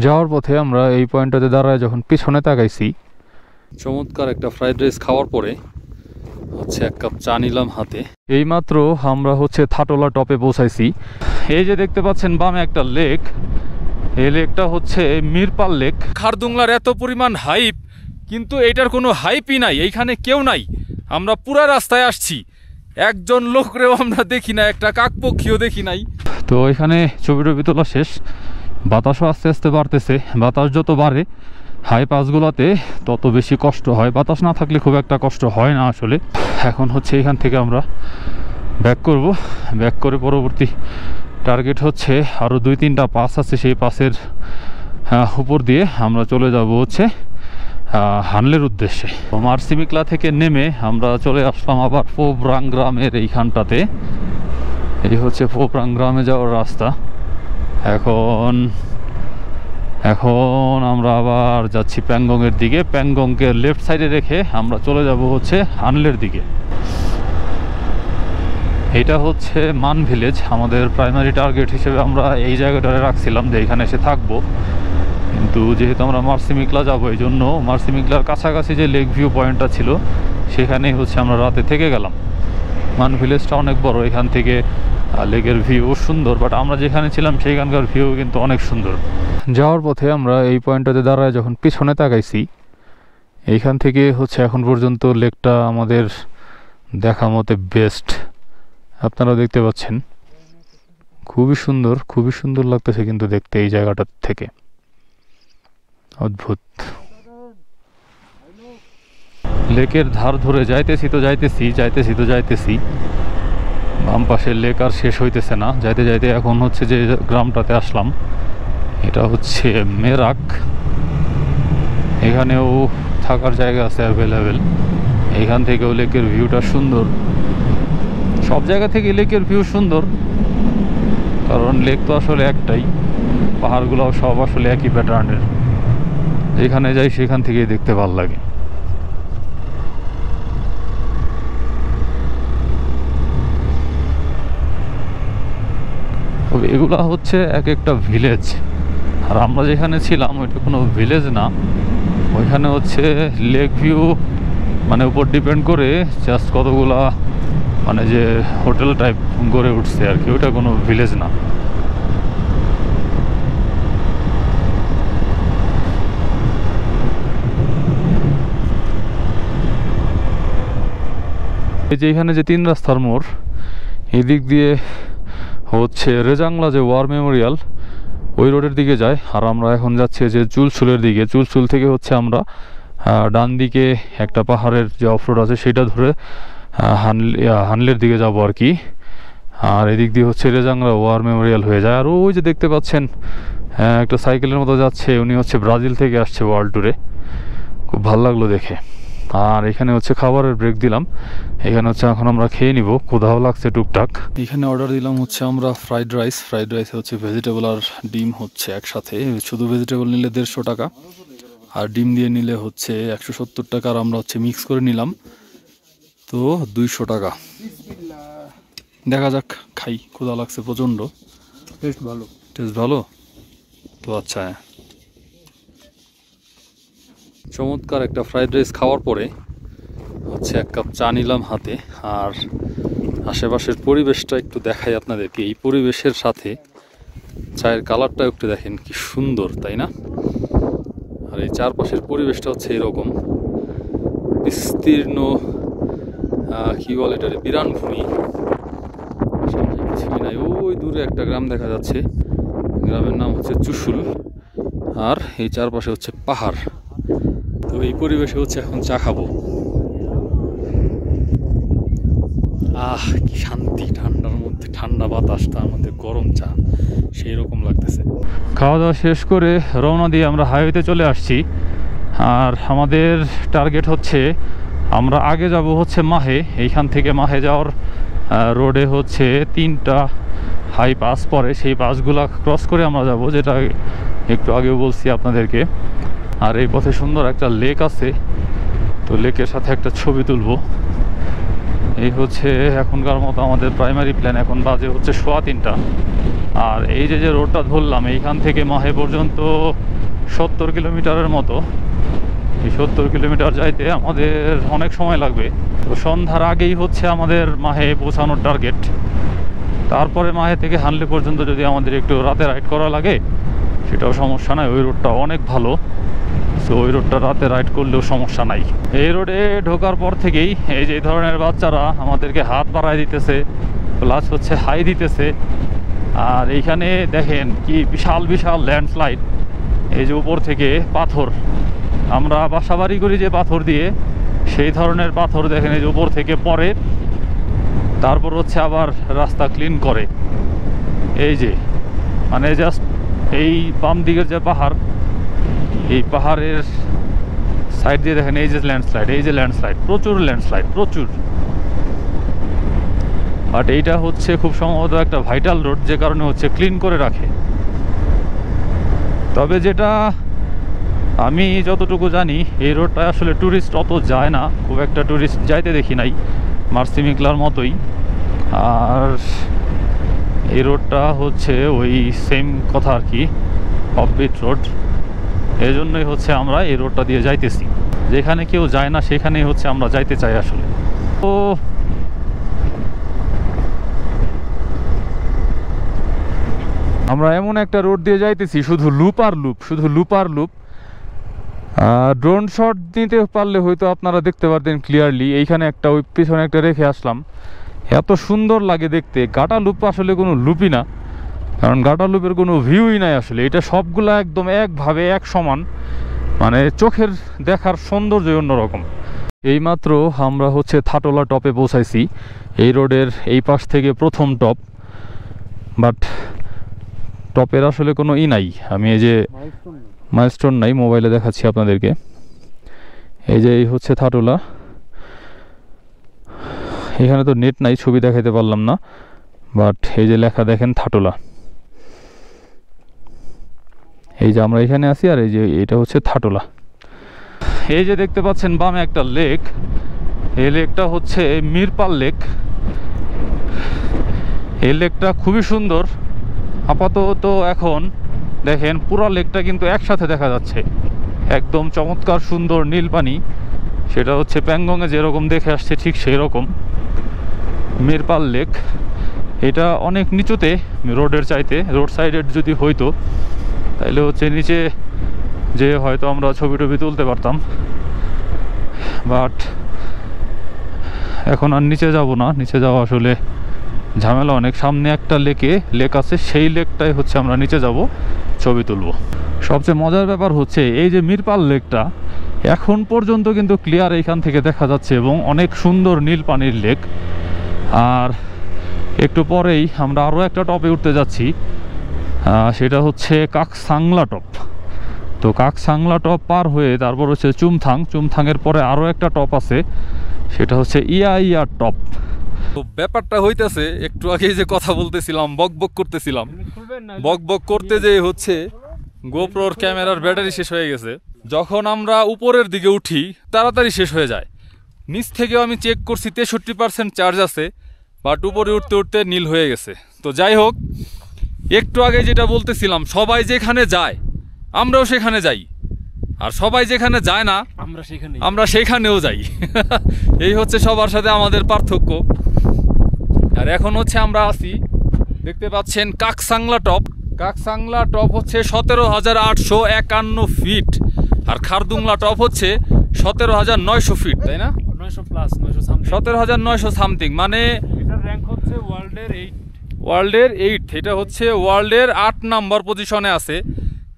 যাওয়ার পথে আমরা এই পয়েন্টটাতে দাঁড়ায় যখন পিছনে তাকাইছি, চমৎকার একটা ফ্রাইড রাইস খাওয়ার পরে হচ্ছে এক কাপ চা নিলাম হাতে। এইমাত্র আমরা হচ্ছে থাটোলা টপে পৌঁছাইছি। এই যে দেখতে পাচ্ছেন বামে একটা লেক, এই লেকটা হচ্ছে মিরপাল লেক। খারদুংলার এত পরিমাণ হাইপ, কিন্তু এটার কোনো হাইপই নাই, এইখানে কেউ নাই। আমরা পুরা রাস্তায় আসছি, একজন লোকরেও আমরা দেখি না, একটা কাকপক্ষীও দেখি নাই। তো এখানে ছবি টবি তোলা শেষ। বাতাসও আস্তে আস্তে বাড়তেছে। বাতাস যত বাড়ে হাই পাসগুলোতে তত বেশি কষ্ট হয়। বাতাস না থাকলে খুব একটা কষ্ট হয় না আসলে। এখন হচ্ছে এখান থেকে আমরা ব্যাক করব। ব্যাক করে পরবর্তী টার্গেট হচ্ছে আরও 2-3টা পাস আছে, সেই পাসের উপর দিয়ে আমরা চলে যাব হচ্ছে হানলের উদ্দেশ্যে। মার্সিমিকলা থেকে নেমে আমরা চলে আসলাম আবার ফোবরাং গ্রামের এইখানটাতে। এই হচ্ছে ফোবরাং গ্রামে যাওয়ার রাস্তা। এখন আমরা আবার যাচ্ছি প্যাংগংয়ের দিকে। প্যাংগংকে লেফট সাইডে রেখে আমরা চলে যাব হচ্ছে হানলের দিকে। এটা হচ্ছে মান ভিলেজ। আমাদের প্রাইমারি টার্গেট হিসেবে আমরা এই জায়গাটারে রাখছিলাম যে এখানে এসে থাকবো, কিন্তু যেহেতু আমরা মার্সিমিকলা যাবো এই জন্য মার্সিমিকলার কাছাকাছি যে লেক ভিউ পয়েন্টটা ছিল সেখানেই হচ্ছে আমরা রাতে থেকে গেলাম। মান ভিলেজটা অনেক বড়, এখান থেকে লেকের ভিউ সুন্দর, বাট আমরা যেখানে ছিলাম সেইখানকার ভিউ কিন্তু অনেক সুন্দর। যাওয়ার পথে আমরা এই পয়েন্টটাতে দাঁড়ায় যখন পিছনে তাকাইছি, এইখান থেকে হচ্ছে এখন পর্যন্ত লেকটা আমাদের দেখা মতে বেস্ট। আপনারা দেখতে পাচ্ছেন খুবই সুন্দর লাগতেছে কিন্তু দেখতে এই জায়গাটার থেকে। অদ্ভুত। লেকের ধার ধরে যাইতেছি। বাম পাশের লেক আর শেষ হইতেছে না। যাইতে এখন হচ্ছে যে গ্রামটাতে আসলাম, এটা হচ্ছে মেরাক। এখানেও থাকার জায়গা আছে অ্যাভেলেবেল। এইখান থেকেও লেকের ভিউটা সুন্দর। সব জায়গা থেকে লেকের ভিউ সুন্দর, কারণ লেক তো আসলে একটাই, পাহাড়গুলোও সব আসলে একই প্যাটার্নের। যেখানে যাই সেখান থেকেই দেখতে ভালো লাগে। তবে এগুলা হচ্ছে এক একটা ভিলেজ, আর আমরা যেখানে ছিলাম ওইটা কোনো ভিলেজ না, ওইখানে হচ্ছে লেক ভিউ মানে উপর ডিপেন্ড করে জাস্ট কতগুলা মানে যে হোটেল টাইপ গড়ে উঠছে আর কি, ওইটা কোনো ভিলেজ না। এই যে এখানে যে 3 রাস্তার মোড়, এই দিক দিয়ে হচ্ছে রেজাংলা যে ওয়ার মেমোরিয়াল ওই রোডের দিকে যায়, আর আমরা এখন যাচ্ছি যে চুলচুলের দিকে। চুলচুল থেকে হচ্ছে আমরা ডান দিকে একটা পাহাড়ের যে অফরোড আছে সেটা ধরে হানলের দিকে যাব আর কি। আর এদিক দিয়ে হচ্ছে রেজাংলা ওয়ার মেমোরিয়াল হয়ে যায়। আর ওই যে দেখতে পাচ্ছেন একটা সাইকেলের মতো যাচ্ছে, উনি হচ্ছে ব্রাজিল থেকে আসছে ওয়ার্ল্ড ট্যুরে। খুব ভালো লাগলো দেখে। আর এখানে হচ্ছে খাবারের ব্রেক দিলাম, এখানে হচ্ছে এখন আমরা খেয়ে নিব, ক্ষুধাও লাগছে টুকটাক। এখানে অর্ডার দিলাম হচ্ছে আমরা ফ্রাইড রাইসে হচ্ছে ভেজিটেবল আর ডিম হচ্ছে একসাথে। শুধু ভেজিটেবল নিলে 150 টাকা, আর ডিম দিয়ে নিলে হচ্ছে 170 টাকা। আর আমরা হচ্ছে মিক্স করে নিলাম তো 200 টাকা। দেখা যাক, খাই, ক্ষুধা লাগছে প্রচণ্ড। টেস্ট ভালো তো। আচ্ছা, চমৎকার একটা ফ্রাইড রাইস খাওয়ার পরে হচ্ছে এক কাপ চা নিলাম হাতে। আর আশেপাশের পরিবেশটা একটু দেখাই আপনাদেরকে। এই পরিবেশের সাথে চায়ের কালারটা একটু দেখেন, কি সুন্দর তাই না? আর এই চারপাশের পরিবেশটা হচ্ছে এরকম বিস্তীর্ণ, কি বলে এটা, বিরান ভূমি, সামনে কিছুই নাই। ওই দূরে একটা গ্রাম দেখা যাচ্ছে, গ্রামের নাম হচ্ছে চুশুল, আর এই চারপাশে হচ্ছে পাহাড়। তো এই পরিবেশে হচ্ছে এখন চা খাবো। কি শান্তি, ঠান্ডার মধ্যে ঠান্ডা বাতাস, তার মধ্যে গরম চা, সেই রকম লাগতেছে। খাওয়া দাওয়া শেষ করে রওনা দিয়ে আমরা হাইওয়েতে চলে আসছি। আর আমাদের টার্গেট হচ্ছে আমরা আগে যাব হচ্ছে মাহে। এইখান থেকে মাহে যাওয়ার রোডে হচ্ছে 3টা হাই পাস পরে, সেই পাসগুলা ক্রস করে আমরা যাব, যেটা একটু আগেও বলছি আপনাদেরকে। আর এই পথে সুন্দর একটা লেক আছে, তো লেকের সাথে একটা ছবি তুলবো। এই হচ্ছে এখনকার মতো আমাদের প্রাইমারি প্ল্যান। এখন বাজে হচ্ছে 3:15। আর এই যে রোডটা ধরলাম এইখান থেকে মাহে পর্যন্ত 70 কিলোমিটারের মতো। এই 70 কিলোমিটার যাইতে আমাদের অনেক সময় লাগবে। তো সন্ধ্যার আগেই হচ্ছে আমাদের মাহে পৌঁছানোর টার্গেট। তারপরে মাহে থেকে হানলে পর্যন্ত যদি আমাদের একটু রাতে রাইড করা লাগে সেটাও সমস্যা নাই, ওই রোডটা অনেক ভালো। সো ওই রোডটা রাতে রাইড করলেও সমস্যা নাই। এই রোডে ঢোকার পর থেকেই এই যে ধরনের বাচ্চারা আমাদেরকে হাত বাড়ায় দিতেছে, প্লাস হচ্ছে হাই দিতেছে। আর এইখানে দেখেন কি বিশাল বিশাল ল্যান্ডস্লাইড। এই যে উপর থেকে পাথর, আমরা বাসাবাড়ি করি যে পাথর দিয়ে, সেই ধরনের পাথর দেখেন এই যে উপর থেকে পড়ে, তারপর হচ্ছে আবার রাস্তা ক্লিন করে। এই যে মানে জাস্ট এই বাম দিকের যে পাহাড়, এই পাহাড়ের সাইড দিয়ে দেখেন এই যে ল্যান্ডস্লাইড, এই যে ল্যান্ডস্লাইড, প্রচুর ল্যান্ডস্লাইড, প্রচুর। বাট এইটা হচ্ছে খুব সম্ভবত একটা ভাইটাল রোড, যে কারণে হচ্ছে ক্লিন করে রাখে। তবে যেটা আমি যতটুকু জানি, এই রোডটা আসলে ট্যুরিস্ট অত যায় না, খুব একটা ট্যুরিস্ট যাইতে দেখি নাই, মার্সিমিকলার মতোই। আর এই রোডটা হচ্ছে ওই সেম কথা আর কি, অফবিট রোড। এই জন্যই হচ্ছে আমরা এই রোডটা দিয়ে যাইতেছি। যেখানে কেউ যায় না সেখানেই হচ্ছে আমরা যাইতে চাই আসলে। তো আমরা এমন একটা রোড দিয়ে যাইতেছি, শুধু লুপ আর লুপ, শুধু লুপ আর লুপ। ড্রোন শট নিতে পারলে হয়তো আপনারা দেখতে পারতেন ক্লিয়ারলি। এইখানে একটা, ওই পিছনে একটা রেখে আসলাম, এত সুন্দর লাগে দেখতে। গাটা লুপ আসলে কোনো লুপই না, কারণ গাটা লুপের কোনো ভিউই নাই আসলে। এটা সবগুলা একদম একভাবে এক সমান, মানে চোখের দেখার সৌন্দর্য অন্যরকম। এইমাত্র আমরা হচ্ছে থাটোলা টপে পৌঁছাইছি। এই রোডের এই পাশ থেকে প্রথম টপ, বাট টপের আসলে কোনো নাই। আমি এই যে মাইলস্টোন নাই, মোবাইলে দেখাচ্ছি আপনাদেরকে। এই যে এই হচ্ছে থাটোলা। এখানে তো নেট নাই, ছবি দেখাইতে পারলাম না, বাট এই যে লেখা দেখেন থাটোলা। এই যে আমরা এখানে আছি, আর এই যে এটা হচ্ছে থাটোলা। এই যে দেখতে পাচ্ছেন বামে একটা লেক, এই লেকটা হচ্ছে মিরপাল লেক। এই লেকটা খুবই সুন্দর। আপাতত এখন দেখেন পুরো লেকটা কিন্তু একসাথে দেখা যাচ্ছে, একদম চমৎকার সুন্দর নীল পানি। সেটা হচ্ছে প্যাংগংয়ে যেরকম দেখে আসছে ঠিক সেই রকম মিরপাল লেক। এটা অনেক নিচুতে রোডের চাইতে, রোড সাইডের যদি হইতো তাহলে হচ্ছে নিচে যে হয়তো আমরা ছবি টবি তুলতে পারতাম, বাট এখন আর নিচে যাব না। নিচে যাওয়া আসলে ঝামেলা অনেক। সামনে একটা লেক আছে, সেই লেকটাই হচ্ছে আমরা নিচে যাব, ছবি তুলব। সবচেয়ে মজার ব্যাপার হচ্ছে এই যে মিরপাল লেকটা এখন পর্যন্ত কিন্তু ক্লিয়ার এইখান থেকে দেখা যাচ্ছে, এবং অনেক সুন্দর নীল পানির লেক। আর একটু পরেই আমরা আরও একটা টপে উঠতে যাচ্ছি, সেটা হচ্ছে কাকসাংলা টপ। তো কাকসাংলা টপ পার হয়ে তারপর হচ্ছে চুমথাংয়ের পরে আরও একটা টপ আছে, সেটা হচ্ছে ইয়া টপ। তো ব্যাপারটা হইতেছে, একটু আগে যে কথা বলতেছিলাম, বক করতেছিলাম, বক করতে যে হচ্ছে গোপ্রোর ক্যামেরার ব্যাটারি শেষ হয়ে গেছে। যখন আমরা উপরের দিকে উঠি তাড়াতাড়ি শেষ হয়ে যায়। নিচ থেকেও আমি চেক করছি 63% চার্জ আছে, বাট উপরে উঠতে উঠতে নীল হয়ে গেছে। তো যাই হোক, একটু আগে যেটা বলতেছিলাম, সবাই যেখানে যায় আমরাও সেখানে যাই, আর সবাই যেখানে যায় না আমরা সেখানেও যাই। এই হচ্ছে সবার সাথে আমাদের পার্থক্য। আর এখন হচ্ছে আমরা আছি, দেখতে পাচ্ছেন কাকসাংলা টপ। কাকসাংলা টপ হচ্ছে 17,851 ফিট, আর খারদুংলা টপ হচ্ছে 17,900 ফিট, তাই না? 17,900 সামথিং, মানে ওয়ার্ল্ডের 8। এটা হচ্ছে ওয়ার্ল্ডের 8 নাম্বার পজিশনে আছে।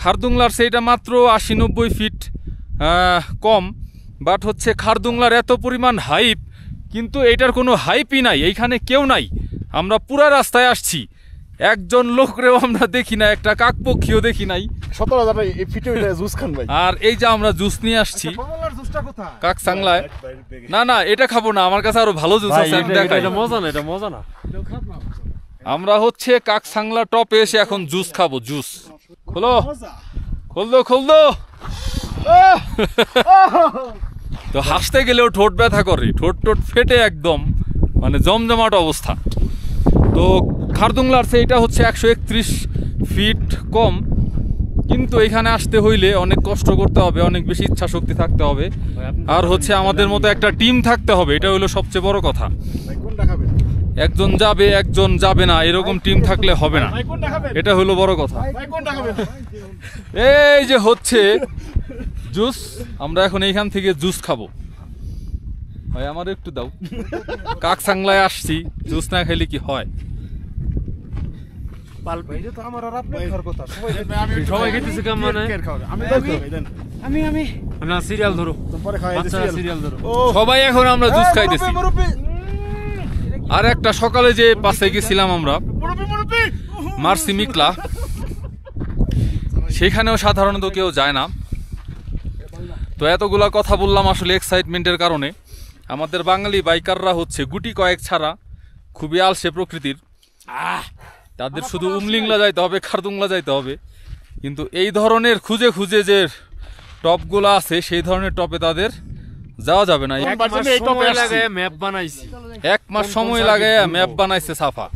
খারদুংলার সেইটা মাত্র 80-90 ফিট কম, বাট হচ্ছে খারদুংলার এত পরিমাণ হাইপ, কিন্তু এটার কোনো হাইপই নাই, এইখানে কেউ নাই। আমরা পুরা রাস্তায় আসছি, একজন লোকরেও আমরা দেখি না, একটা কাকপক্ষীও দেখি নাই। আর এই যে আমরা জুস নিয়ে আসছি কাকসাংলায়। না এটা খাবো না, আমার কাছে আরো ভালো জুস আছে। মজা না। আমরা হচ্ছে কাকসাংলা টপে এসে এখন জুস খাবো। জুস খোল। তো হাসতে গেলেও ঠোঁট ব্যথা করে, ঠোঁট ফেটে একদম মানে জমজমাট অবস্থা। তো খারদুংলার চেয়ে এটা হচ্ছে 131 ফিট কম, কিন্তু এখানে আসতে হইলে অনেক কষ্ট করতে হবে, অনেক বেশি ইচ্ছা শক্তি থাকতে হবে, আর হচ্ছে আমাদের মতো একটা টিম থাকতে হবে। এটা হলো সবচেয়ে বড় কথা। একজন যাবে একজন যাবে না এরকম টিম থাকলে হবে না, এটা হলো বড় কথা। এই যে হচ্ছে জুস, আমরা এখন এইখান থেকে জুস খাবো। ভাই আমার একটু দাও, কাকসাংলায় আসছি, জুস না খাইলে কি হয়? সবাই এখন আমরা জুস খাইতেছি। আর একটা সকালে যে পাশে গেছিলাম আমরা মার্সি মিকলা, সেখানেও সাধারণত কেউ যায় না। তো এতগুলা কথা বললাম আসলে এক্সাইটমেন্টের কারণে। আমাদের বাঙালি বাইকাররা হচ্ছে গুটি কয়েক ছাড়া খুবই আলসে প্রকৃতির, তাদের শুধু উমলিংলা যাইতে হবে, খারদুংলা যাইতে হবে। কিন্তু এই ধরনের খুঁজে খুঁজে যে টপগুলো আছে সেই ধরনের টপে তাদের যাওয়া যাবে না। 1 মাস সময় লাগে ম্যাপ বানাইছে সাফা।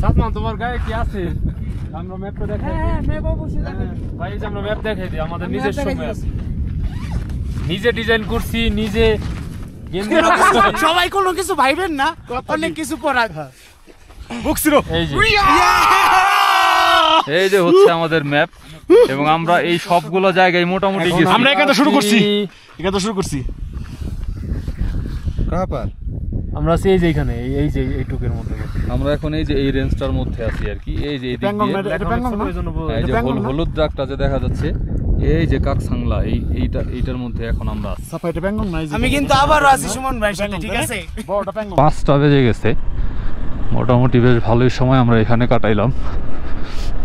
সাতমান তোমার গায়ে কি আছে? আমরা ম্যাপটা দেখাই। হ্যাঁ ম্যাপ অবশ্যই দেখাই ভাই, এই যে আমরা ম্যাপ দেখাই দিই, আমাদের নিজের সময় আছে, নিজে ডিজাইন করছি, নিজে সবাই কোনো কিছু ভাইবেন না, অনেক কিছু করা বুকছিল। এই যে হচ্ছে আমাদের ম্যাপ, এবং আমরা এই সবগুলো জায়গায় মোটামুটি আমরা এখানে শুরু করছি। আমরা আছি এই যে এখানে, এই যে এইটুকের মধ্যে আমরা এখন এই যে এই রেঞ্জটার মধ্যে আছি আর কি। এই যে হলুদ দাগটা যে দেখা যাচ্ছে, এই যে কাকসাংলা, এইটার মধ্যে এখন আমরা আছি। আমি কিন্তু আবারও আছি সুমন ভাই সাথে, ঠিক আছে? 5টা বেজে গেছে, মোটামুটি বেশ ভালোই সময় আমরা এখানে কাটাইলাম,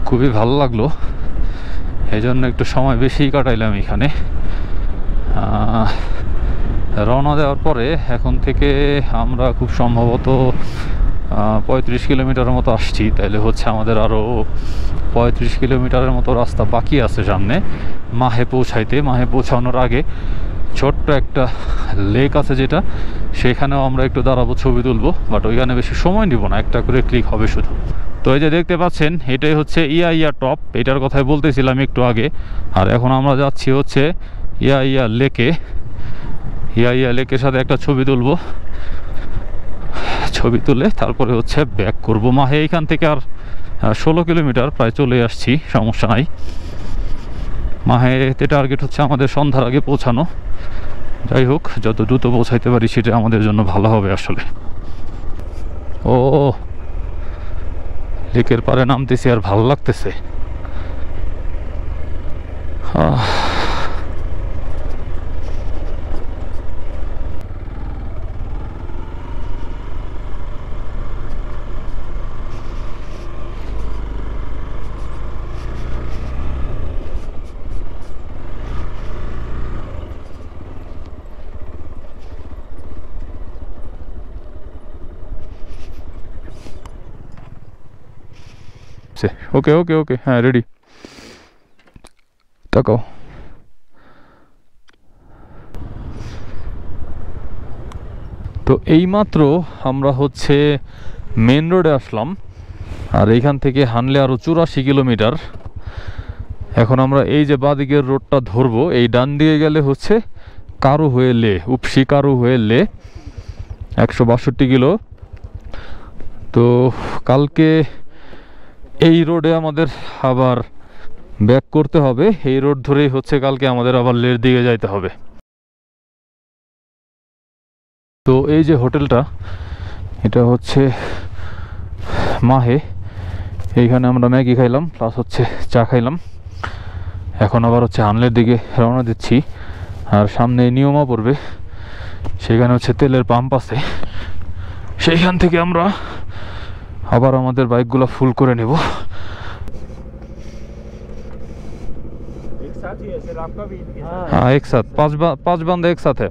খুবই ভালো লাগলো। এই জন্য একটু সময় বেশিই কাটাইলাম এখানে। রওনা দেওয়ার পরে এখন থেকে আমরা খুব সম্ভবত 35 কিলোমিটারের মতো আসছি, তাইলে হচ্ছে আমাদের আরও 35 কিলোমিটারের মতো রাস্তা বাকি আছে সামনে মাহে পৌঁছাইতে। মাহে পৌঁছানোর আগে ছোট্ট একটা লেক আছে যেটা, সেখানেও আমরা একটু দাঁড়াবো, ছবি তুলবো, বাট ওইখানে বেশি সময় নিব না, একটা করে ক্লিক হবে শুধু। তো এই যে দেখতে পাচ্ছেন এটাই হচ্ছে ইয়া টপ, এটার কথাই বলতেছিলাম একটু আগে। আর এখন আমরা যাচ্ছি হচ্ছে ইয়া লেকে। ইয়া লেকের সাথে একটা ছবি তুলবো, ছবি তুলে তারপরে হচ্ছে ব্যাক করব মাহে। এইখান থেকে আর 16 কিলোমিটার প্রায় চলে আসছি, সমস্যা নাই। মাহেতে টার্গেট হচ্ছে আমাদের সন্ধ্যার আগে পৌঁছানো। যাই হোক, যত দ্রুত পৌঁছাইতে পারি সেটা আমাদের জন্য ভালো হবে আসলে। ও লেকের পারে নামতেছি আর ভালো লাগতেছে। ওকে ওকে ওকে, হ্যাঁ রেডি, তাকাও। তো এইমাত্র আমরা হচ্ছে মেন রোডে আসলাম, আর এইখান থেকে হানলে আরও 84 কিলোমিটার। এখন আমরা এই যে বাঁদিকের রোডটা ধরবো, এই ডান দিকে গেলে হচ্ছে কারু হয়ে লে, উপসি কারু হয়ে লে, 162 কিলো। তো কালকে এই রোডে আমাদের আবার ব্যাক করতে হবে, এই রোড ধরেই হচ্ছে কালকে আমাদের আবার লের দিকে যাইতে হবে। তো এই যে হোটেলটা, এটা হচ্ছে মাহে, এইখানে আমরা ম্যাগি খাইলাম প্লাস হচ্ছে চা খাইলাম। এখন আবার হচ্ছে হানলের দিকে রওনা দিচ্ছি, আর সামনে নিয়মা পড়বে, সেখানে হচ্ছে তেলের পাম্প আছে, সেইখান থেকে আমরা আবার আমাদের বাইকগুলো ফুল করে নেব। हाँ एक साथ पांच बंदे एक साथ है।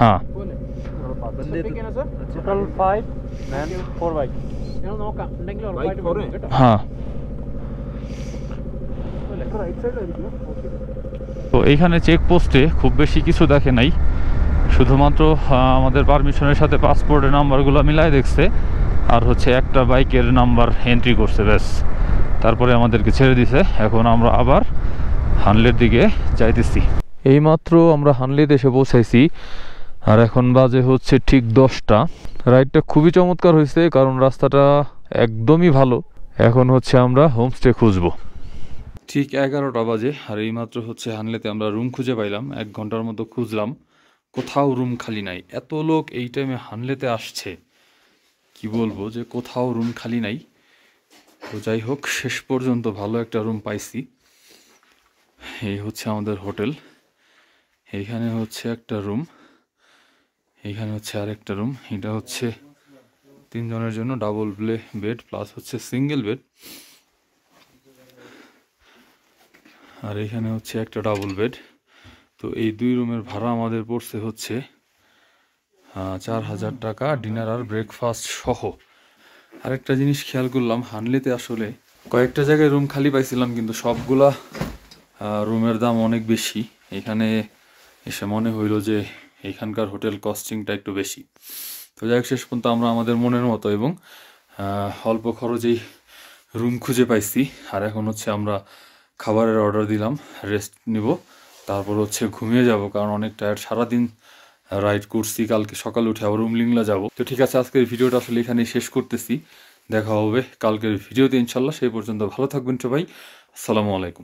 हाँ हाँ। তো এইখানে চেক পোস্টে খুব বেশি কিছু দেখে নাই, শুধুমাত্র আমাদের পারমিশনের সাথে পাসপোর্টের নাম্বারগুলো মিলাই দেখছে, আর হচ্ছে একটা বাইকের নাম্বার এন্ট্রি করছে ব্যাস। তারপরে আমাদেরকে ছেড়ে দিছে। এখন আমরা আবার হানলের দিকে যাইতেছি। এইমাত্র আমরা হানলিতে এসে পৌঁছাইছি, আর এখন বাজে হচ্ছে ঠিক 10টা। রাইডটা খুবই চমৎকার হয়েছে, কারণ রাস্তাটা একদমই ভালো। এখন হচ্ছে আমরা হোমস্টে খুঁজবো। ঠিক 11টা বাজে, আর এইমাত্র হচ্ছে হানলেতে আমরা রুম খুঁজে পাইলাম। 1 ঘন্টার মতো খুঁজলাম, কোথাও রুম খালি নাই। এত লোক এই টাইমে হানলেতে আসছে, কি বলবো যে কোথাও রুম খালি নাই। তো যাই হোক, শেষ পর্যন্ত ভালো একটা রুম পাইছি। এই হচ্ছে আমাদের হোটেল। এইখানে হচ্ছে একটা রুম, এইখানে হচ্ছে আরেকটা রুম। এটা হচ্ছে 3 জনের জন্য ডাবল বেড প্লাস হচ্ছে সিঙ্গেল বেড। আর এখানে হচ্ছে একটা ডাবল বেড। তো এই 2 রুমের ভাড়া আমাদের পড়ছে হচ্ছে 4000 টাকা, ডিনার আর ব্রেকফাস্ট সহ। আরেকটা জিনিস খেয়াল করলাম, হানলিতে আসলে কয়েকটা জায়গায় রুম খালি পাইছিলাম, কিন্তু সবগুলা রুমের দাম অনেক বেশি। এখানে এসে মনে হইলো যে এখানকার হোটেল কস্টিংটা একটু বেশি। তো যাই হোক, শেষ পর্যন্ত আমরা আমাদের মনের মতো এবং অল্প খরচেই রুম খুঁজে পাইছি। আর এখন হচ্ছে আমরা খাবারের অর্ডার দিলাম, রেস্ট নিব, তারপর হচ্ছে ঘুমিয়ে যাব, কারণ অনেক টায়ার্ড, সারাদিন রাইড করছি। কালকে সকালে উঠে আবার রুমলিংলা যাব। তো ঠিক আছে, আজকের ভিডিওটা আসলে এখানেই শেষ করতেছি। দেখা হবে কালকের ভিডিওতে ইনশাল্লাহ। সেই পর্যন্ত ভালো থাকবেন সবাই। আসসালামু আলাইকুম।